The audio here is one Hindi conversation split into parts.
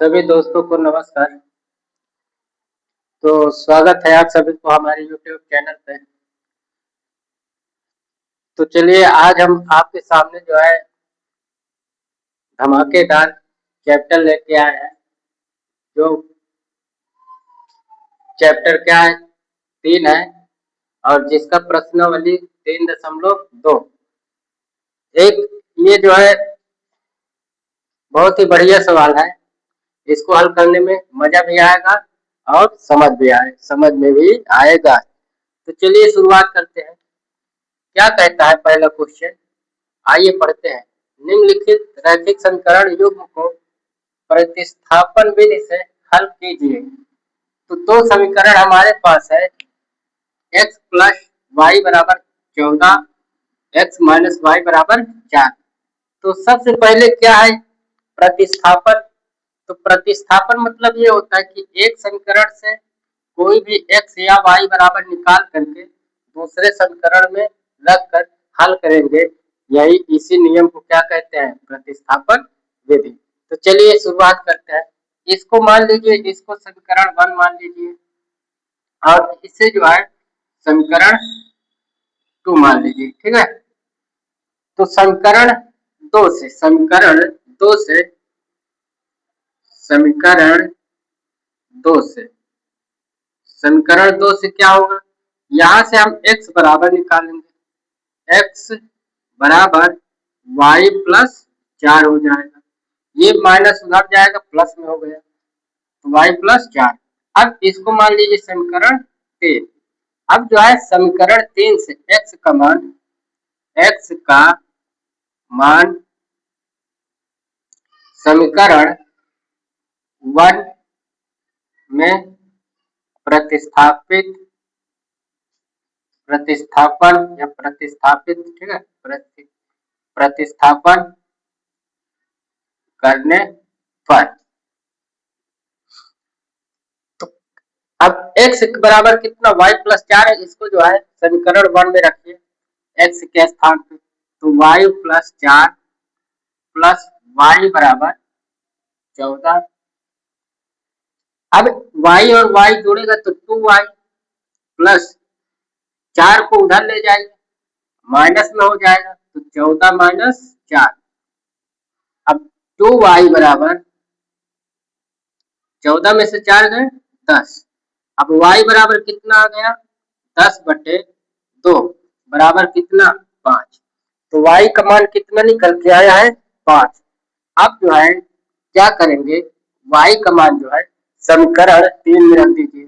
सभी दोस्तों को नमस्कार। तो स्वागत है आप सभी को हमारे YouTube चैनल पे। तो चलिए आज हम आपके सामने जो है धमाकेदार चैप्टर लेके आए हैं। जो चैप्टर क्या है? 3 है और जिसका प्रश्नावली 3.2। एक ये जो है बहुत ही बढ़िया सवाल है। इसको हल करने में मजा भी आएगा और समझ में भी आएगा। तो चलिए शुरुआत करते हैं। क्या कहता है पहला क्वेश्चन? आइए पढ़ते हैं। निम्नलिखित रैखिक समीकरण युग्म को प्रतिस्थापन विधि से हल कीजिए। तो दो समीकरण हमारे पास है, x प्लस वाई बराबर 14, x माइनस वाई बराबर 4। तो सबसे पहले क्या है? प्रतिस्थापन। तो प्रतिस्थापन मतलब ये होता है कि एक समीकरण से कोई भी x या y बराबर निकाल करके दूसरे समीकरण में रख कर हल करेंगे। यही इसी नियम को क्या कहते हैं? प्रतिस्थापन विधि। तो चलिए शुरुआत करते हैं। इसको मान लीजिए, इसको समीकरण 1 मान लीजिए और इसे जो है समीकरण 2 मान लीजिए। ठीक है। तो समीकरण 2 से समीकरण 2 से समीकरण 2 से समीकरण 2 से क्या होगा? यहां से हम x बराबर निकालेंगे। x बराबर y प्लस 4 हो जाएगा। ये माइनस उधर जाएगा, प्लस में हो गया तो y प्लस 4। अब इसको मान लीजिए समीकरण 3। अब जो है समीकरण 3 से x का मान समीकरण 1 में प्रतिस्थापन या प्रतिस्थापित, ठीक है, प्रतिस्थापन करने पर तो अब x बराबर कितना? y प्लस 4 है। इसको जो है समीकरण 1 में रखिए x के स्थान पे। तो y प्लस 4 प्लस y बराबर 14। अब y और y जोड़ेगा तो 2y प्लस 4 को उधर ले जाएंगे, माइनस में हो जाएगा तो 14 माइनस 4। अब 2y बराबर 14 में से 4 गए 10। अब y बराबर कितना आ गया? 10/2 बराबर कितना? 5। तो y का मान कितना निकल के आया है? 5। अब जो है क्या करेंगे? y का मान जो है समीकरण 3 में रख दीजिए।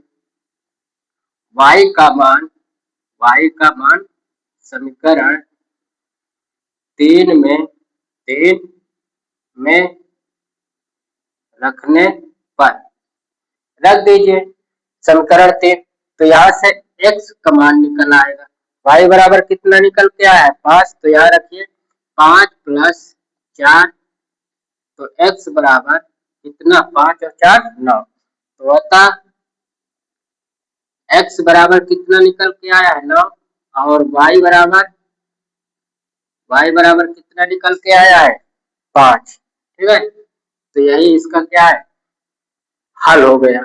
y का मान समीकरण 3 में रखने पर रख दीजिए समीकरण 3। तो यहाँ से x का मान निकल आएगा। y बराबर कितना निकल के आया है? 5। तो यहाँ रखिए 5 प्लस 4, तो x बराबर कितना? 5 और 4 9। तो अतः x बराबर कितना निकल के आया है? 9। और y बराबर कितना निकल के आया है? 5। ठीक है। तो यही इसका क्या है? हल हो गया।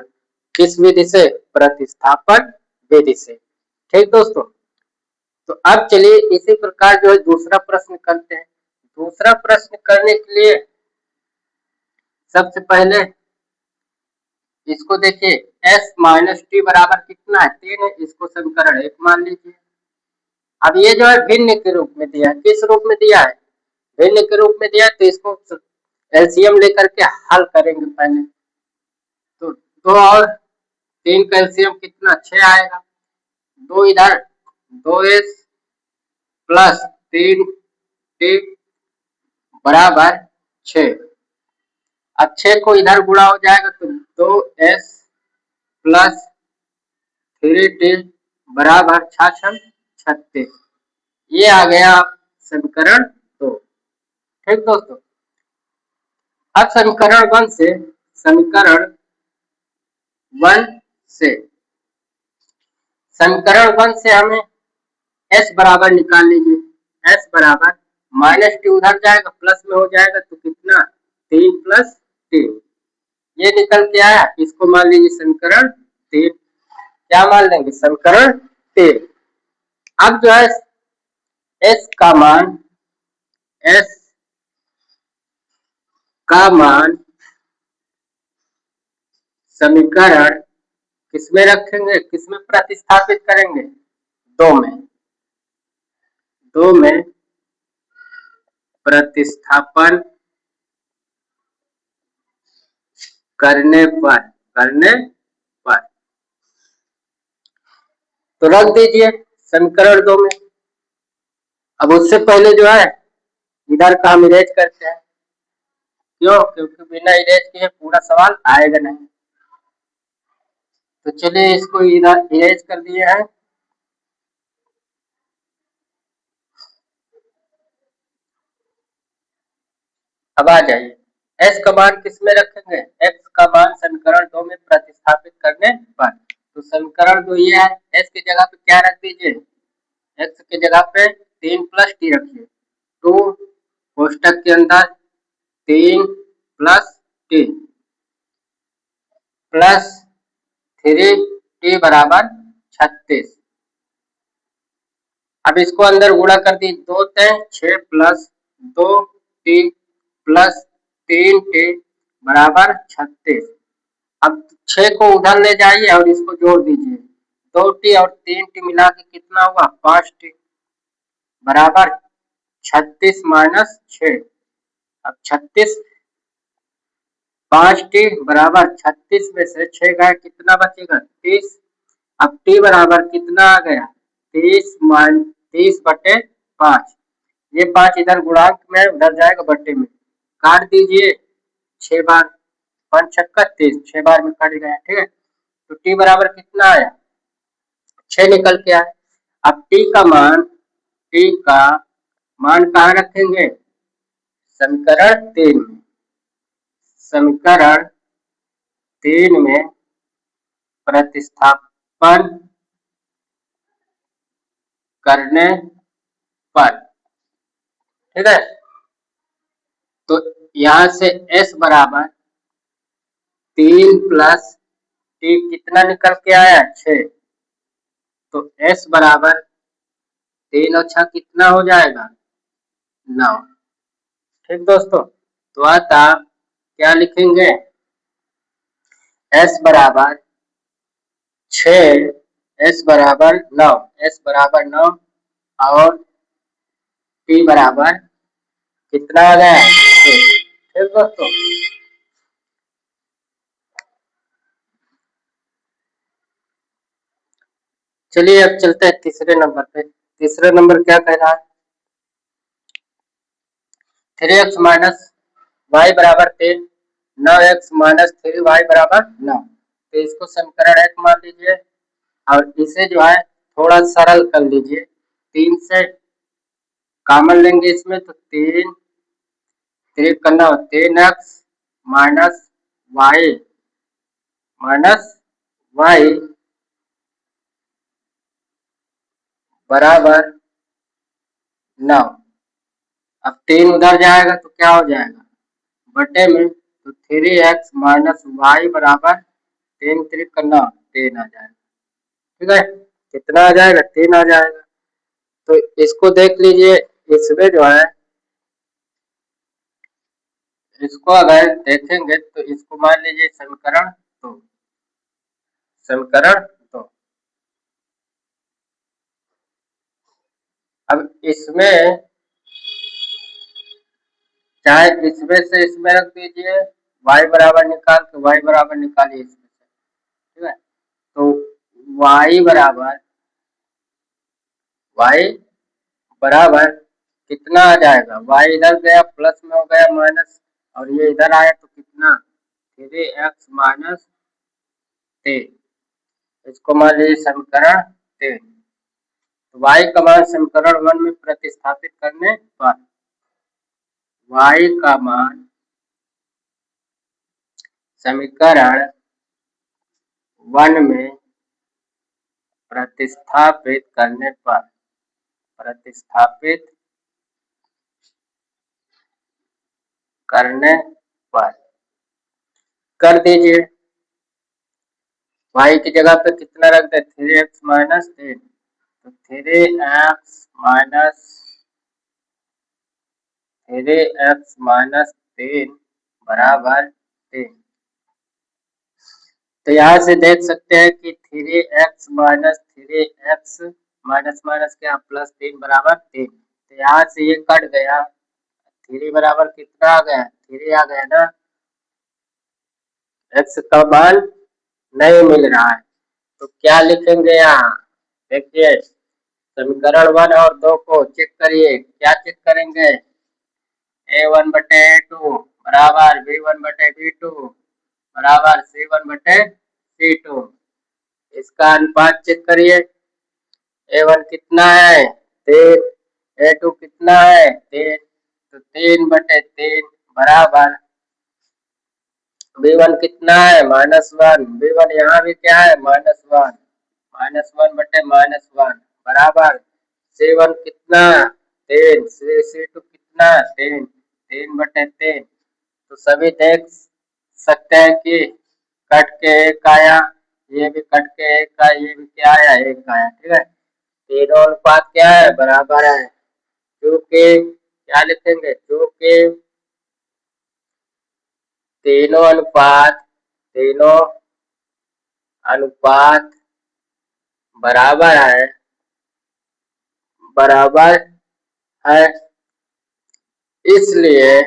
किस विधि से? प्रतिस्थापन विधि से। ठीक दोस्तों। तो अब चलिए इसी प्रकार जो है दूसरा प्रश्न करते हैं। दूसरा प्रश्न करने के लिए सबसे पहले इसको देखिए, s माइनस टी बराबर कितना है? 3 है। इसको समीकरण 1 मान लीजिए। अब ये जो है भिन्न के रूप में दिया है। किस रूप में दिया है? भिन्न के रूप में दिया है। तो इसको एलसीएम लेकर के हल करेंगे पहले। तो 2 और 3 का एलसीएम कितना? 6 आएगा। 2 इधर 2s प्लस 3t बराबर 6। अब 6 को इधर गुणा हो जाएगा तो 2s प्लस 3t बराबर 36। ये आ गया समीकरण 2। ठीक दोस्तों। अब समीकरण 1 से हमें s बराबर निकाल लीजिए। s बराबर माइनस टी उधर जाएगा, प्लस में हो जाएगा तो कितना? 3 प्लस 3। ये निकल के आया, इसको मान लीजिए समीकरण 3। क्या मान लेंगे? समीकरण 3। अब जो है एस का मान समीकरण किसमें रखेंगे, किसमें प्रतिस्थापित करेंगे? दो में प्रतिस्थापन करने पर तो रख दीजिए समीकरण 2 में। अब उससे पहले जो है इधर का हम इरेज करते हैं। क्यों? क्योंकि बिना इरेज किए पूरा सवाल आएगा नहीं। तो चलिए इसको इधर इरेज कर दिए हैं। अब आ जाइए, एस का मान किसमें रखेंगे? एक्स का मान समीकरण 2 में प्रतिस्थापित करने पर। तो समीकरण 2 ये है, एस की जगह पे क्या रख दीजिए? एक्स की जगह पे 3 प्लस टी रखिए। 2 कोष्टक के अंदर 3 प्लस टी प्लस 3 टी बराबर 36। अब इसको अंदर गुणा कर दी, 2 6 प्लस 2 टी प्लस 3 टी बराबर 36। अब 6 को उधर ले जाइए और इसको जोड़ दीजिए। 2 टी और 3 टी मिला के कितना हुआ? 5 टी बराबर 36 माइनस 6। अब 36 5 टी बराबर 36 में से 6 गए, कितना बचेगा? 30। अब टी बराबर कितना आ गया? 30/5। ये 5 इधर गुणांक में, उधर जाएगा बट्टे में। काट दीजिए 6 बार, 5 छक्का 30, 6 बार में कट गया। ठीक है, तो टी बराबर कितना आया? 6 निकल के आया। अब टी का मान कहाँ रखेंगे? समीकरण 3 में। समीकरण 3 में प्रतिस्थापन करने पर, ठीक है, तो यहां से s बराबर 3 प्लस टी कितना निकल के आया? 6। तो s बराबर 3 और 6 कितना हो जाएगा? 9। ठीक दोस्तों, तो आता क्या लिखेंगे? s बराबर 6, s बराबर 9, s बराबर 9 और t बराबर कितना आ गया? 6। ठीक दोस्तों, चलिए अब चलते हैं तीसरे नंबर पे। तीसरा नंबर क्या कह रहा है? 3x माइनस वाई बराबर 3, 9x माइनस 3y बराबर 9। तो इसको समीकरण 1 मान लीजिए और इसे जो है थोड़ा सरल कर लीजिए। 3 से कॉमन लेंगे इसमें, तो 3 करना 3x माइनस वाई बराबर 9। अब 3 उधर जाएगा तो क्या हो जाएगा? बटे में, तो 3x माइनस वाई बराबर 3 3 का 9, 3 आ जाएगा। ठीक है, कितना आ जाएगा? 3 आ जाएगा। तो इसको देख लीजिए, इसमें जो है इसको अगर देखेंगे तो इसको मान लीजिए समीकरण 2। समीकरण 2। अब इसमें चाहे इसमें से इसमें रख दीजिए, y बराबर निकाल के y बराबर निकालिए इसमें से। ठीक है, तो y बराबर कितना आ जाएगा? y इधर गया प्लस में हो गया माइनस, और ये इधर आया तो कितना? 3x minus 3। इसको मान लीजिए समीकरण 3। तो y का मान समीकरण 1 में प्रतिस्थापित करने पर y का मान समीकरण 1 में प्रतिस्थापित करने पर कर दीजिए। y की जगह पे कितना रख दे, 3x माइनस 3, तो 3x माइनस 3 बराबर 3। तो यहाँ से देख सकते हैं कि 3x minus 3x minus minus क्या प्लस 3 बराबर 3। तो यहाँ से ये कट गया, 3 बराबर कितना आ गया, 3 आ गया ना, x का मान नहीं मिल रहा है। तो क्या लिखेंगे यहाँ, देखिए समीकरण 1 और 2 को चेक करिए, क्या चेक करेंगे, a1/a2 बराबर b1/b2 बराबर c1/c2। इसका अनुपात चेक करिए, a1 कितना है 3, a2 कितना है 3, तो 3/3 बराबर b1 कितना है -1, b1 यहाँ भी क्या है -1, -1/-1 बराबर c1 कितना 3, c2 कितना 3, 3/3। तो सभी देख सकते हैं कि कट के एक आया, ये भी कट के एक आया, ये भी क्या आया एक आया, ठीक है। तीनों अनुपात क्या है बराबर है, क्योंकि क्या लिखेंगे, क्योंकि तीनों अनुपात बराबर है, इसलिए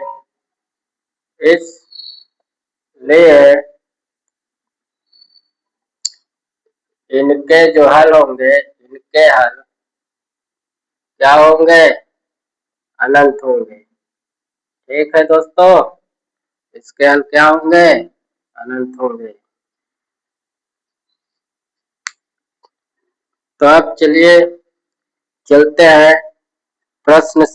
इनके जो हल होंगे, इनके हल क्या होंगे, अनंत होंगे। ठीक है दोस्तों, इसके हल क्या होंगे, अनंत होंगे। तो अब चलिए चलते हैं प्रश्न